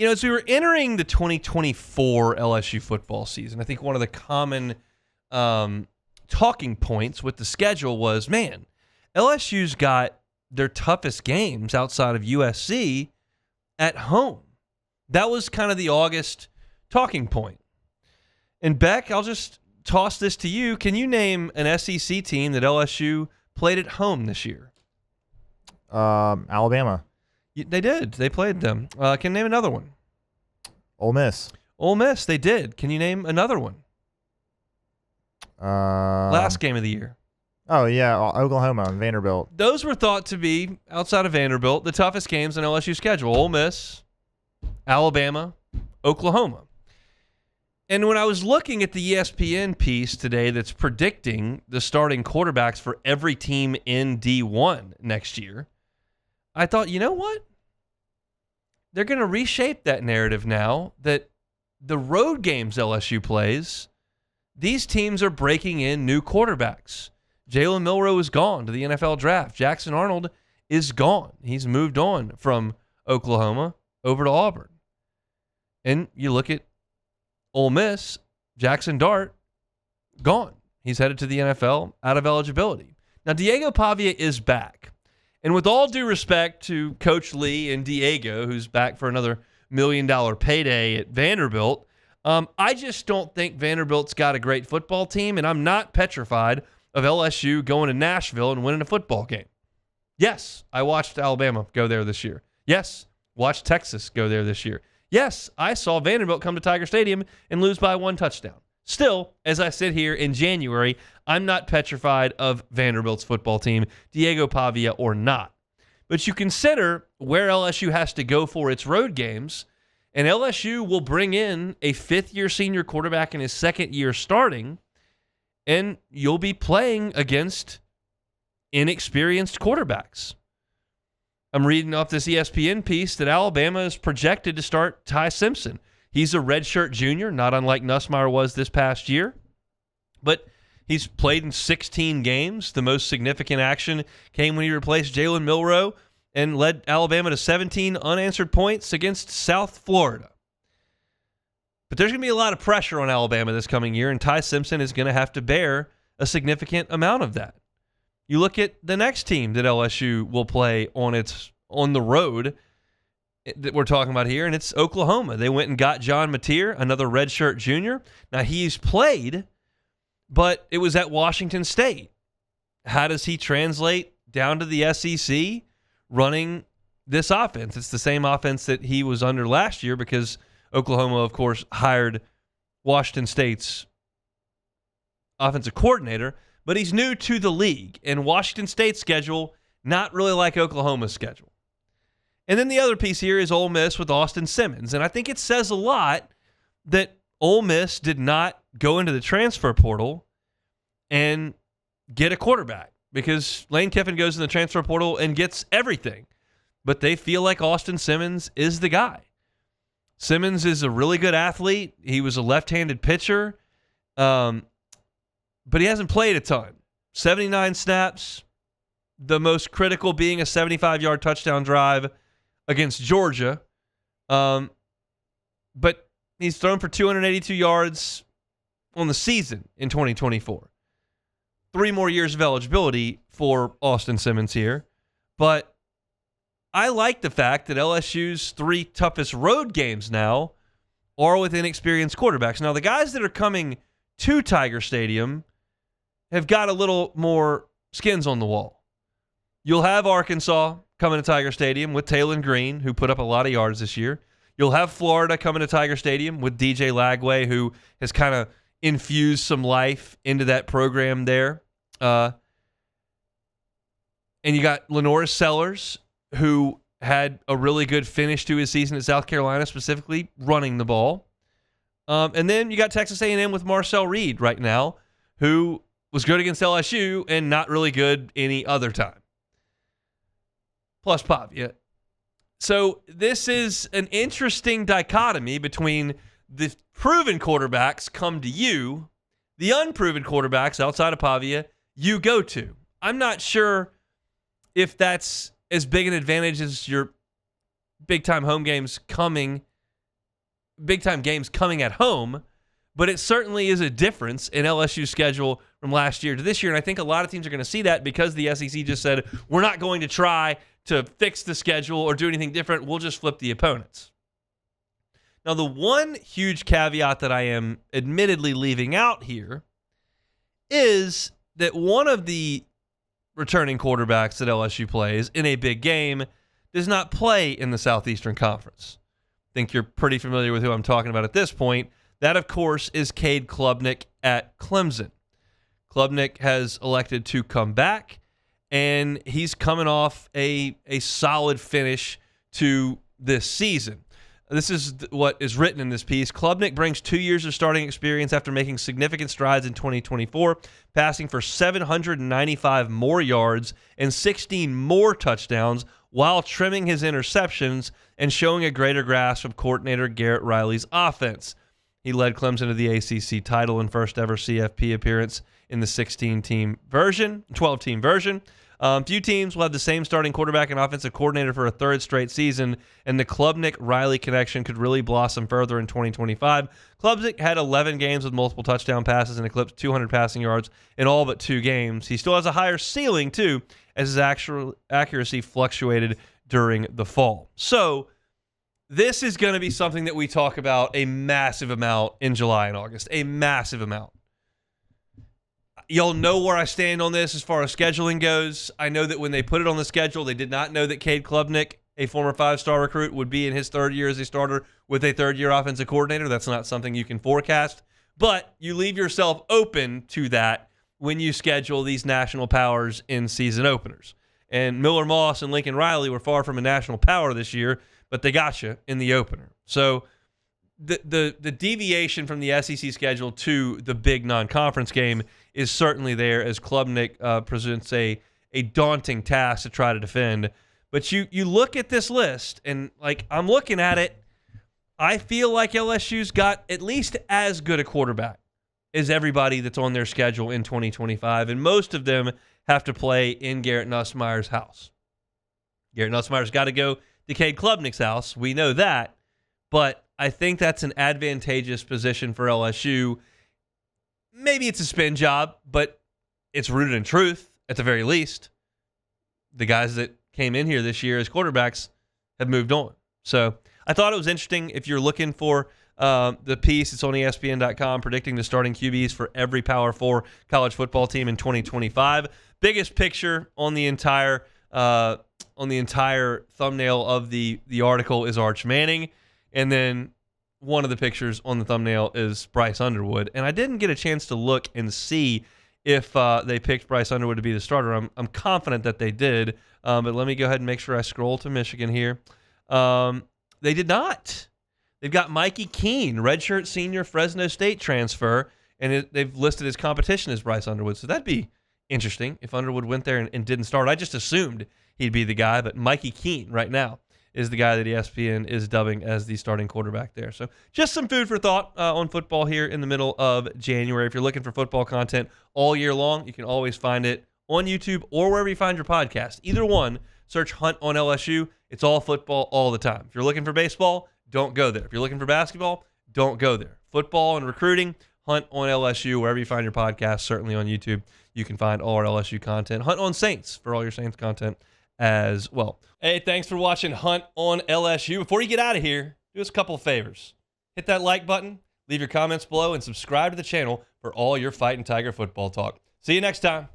As we were entering the 2024 LSU football season, I think one of the common talking points with the schedule was, man, LSU's got their toughest games outside of USC at home. That was kind of the August talking point. And Beck, I'll just toss this to you. Can you name an SEC team that LSU played at home this year? Alabama. They did. They played them. Can you name another one? Ole Miss. Ole Miss, they did. Can you name another one? Last game of the year. Oh, yeah, Oklahoma and Vanderbilt. Those were thought to be, outside of Vanderbilt, the toughest games on LSU's schedule. Ole Miss, Alabama, Oklahoma. And when I was looking at the ESPN piece today that's predicting the starting quarterbacks for every team in D1 next year, I thought, you know what? They're going to reshape that narrative now that the road games LSU plays, these teams are breaking in new quarterbacks. Jalen Milroe is gone to the NFL draft. Jackson Arnold is gone. He's moved on from Oklahoma over to Auburn. And you look at Ole Miss, Jackson Dart, gone. He's headed to the NFL, out of eligibility. Now, Diego Pavia is back. And with all due respect to Coach Lee and Diego, who's back for another $1 million payday at Vanderbilt, I just don't think Vanderbilt's got a great football team, and I'm not petrified of LSU going to Nashville and winning a football game. Yes, I watched Alabama go there this year. Yes, watched Texas go there this year. Yes, I saw Vanderbilt come to Tiger Stadium and lose by 1 touchdown. Still, as I sit here in January, I'm not petrified of Vanderbilt's football team, Diego Pavia or not. But you consider where LSU has to go for its road games, and LSU will bring in a fifth-year senior quarterback in his second year starting, and you'll be playing against inexperienced quarterbacks. I'm reading off this ESPN piece that Alabama is projected to start Ty Simpson. He's a redshirt junior, not unlike Nussmeier was this past year. But he's played in 16 games. The most significant action came when he replaced Jalen Milroe and led Alabama to 17 unanswered points against South Florida. But there's going to be a lot of pressure on Alabama this coming year, and Ty Simpson is going to have to bear a significant amount of that. You look at the next team that LSU will play on the road that we're talking about here, and it's Oklahoma. They went and got John Mateer, another redshirt junior. Now, he's played, but it was at Washington State. How does he translate down to the SEC running this offense? It's the same offense that he was under last year because Oklahoma, of course, hired Washington State's offensive coordinator, but he's new to the league, and Washington State's schedule, not really like Oklahoma's schedule. And then the other piece here is Ole Miss with Austin Simmons, and I think it says a lot that Ole Miss did not go into the transfer portal and get a quarterback because Lane Kiffin goes in the transfer portal and gets everything, but they feel like Austin Simmons is the guy. Simmons is a really good athlete. He was a left-handed pitcher, but he hasn't played a ton. 79 snaps, the most critical being a 75-yard touchdown drive against Georgia. But he's thrown for 282 yards on the season in 2024. 3 more years of eligibility for Austin Simmons here. But I like the fact that LSU's 3 toughest road games now are with inexperienced quarterbacks. Now, the guys that are coming to Tiger Stadium have got a little more skins on the wall. You'll have Arkansas coming to Tiger Stadium with Taylon Green, who put up a lot of yards this year. You'll have Florida coming to Tiger Stadium with DJ Lagway, who has kind of infused some life into that program there. And you got Lenoris Sellers, who had a really good finish to his season at South Carolina, specifically running the ball. And then you got Texas A&M with Marcel Reed right now, who was good against LSU and not really good any other time. Plus Pavia. So this is an interesting dichotomy between the proven quarterbacks come to you, the unproven quarterbacks outside of Pavia you go to. I'm not sure if that's as big an advantage as your big-time home games coming big-time games coming at home, but it certainly is a difference in LSU's schedule from last year to this year, and I think a lot of teams are going to see that because the SEC just said, we're not going to try to fix the schedule or do anything different. We'll just flip the opponents. Now, the one huge caveat that I am admittedly leaving out here is that one of the returning quarterbacks that LSU plays in a big game does not play in the Southeastern Conference. I think you're pretty familiar with who I'm talking about at this point. That, of course, is Cade Klubnik at Clemson. Klubnik has elected to come back, and he's coming off a solid finish to this season. This is what is written in this piece. Klubnik brings 2 years of starting experience after making significant strides in 2024, passing for 795 more yards and 16 more touchdowns while trimming his interceptions and showing a greater grasp of coordinator Garrett Riley's offense. He led Clemson to the ACC title and first ever CFP appearance in the 12-team version. Few teams will have the same starting quarterback and offensive coordinator for a third straight season, and the Klubnik-Riley connection could really blossom further in 2025. Klubnik had 11 games with multiple touchdown passes and eclipsed 200 passing yards in all but 2 games. He still has a higher ceiling, too, as his actual accuracy fluctuated during the fall. So this is going to be something that we talk about a massive amount in July and August, a massive amount. Y'all know where I stand on this as far as scheduling goes. I know that when they put it on the schedule, they did not know that Cade Klubnik, a former 5-star recruit, would be in his third year as a starter with a third-year offensive coordinator. That's not something you can forecast. But you leave yourself open to that when you schedule these national powers in season openers. And Miller Moss and Lincoln Riley were far from a national power this year, but they got you in the opener. So the deviation from the SEC schedule to the big non-conference game is certainly there, as Klubnik presents a daunting task to try to defend. But you look at this list, and like I'm looking at it, I feel like LSU's got at least as good a quarterback as everybody that's on their schedule in 2025, and most of them have to play in Garrett Nussmeier's house. Garrett Nussmeier's got to go to Cade Klubnik's house. We know that, but I think that's an advantageous position for LSU. Maybe it's a spin job, but it's rooted in truth at the very least. The guys that came in here this year as quarterbacks have moved on. So I thought it was interesting. If you're looking for the piece, it's on ESPN.com, predicting the starting QBs for every Power 4 college football team in 2025. Biggest picture on the entire thumbnail of the article is Arch Manning, and then one of the pictures on the thumbnail is Bryce Underwood. And I didn't get a chance to look and see if they picked Bryce Underwood to be the starter. I'm confident that they did, but let me go ahead and make sure I scroll to Michigan here. They did not. They've got Mikey Keene, redshirt senior Fresno State transfer, and they've listed his competition as Bryce Underwood. So that'd be interesting if Underwood went there and didn't start. I just assumed he'd be the guy, but Mikey Keene right now is the guy that ESPN is dubbing as the starting quarterback there. So just some food for thought on football here in the middle of January. If you're looking for football content all year long, you can always find it on YouTube or wherever you find your podcast. Either one, search Hunt on LSU. It's all football all the time. If you're looking for baseball, don't go there. If you're looking for basketball, don't go there. Football and recruiting, Hunt on LSU. Wherever you find your podcast, certainly on YouTube, you can find all our LSU content. Hunt on Saints for all your Saints content as well. Hey, thanks for watching Hunt on LSU. Before you get out of here, do us a couple of favors. Hit that like button, leave your comments below, and subscribe to the channel for all your Fighting Tiger football talk. See you next time.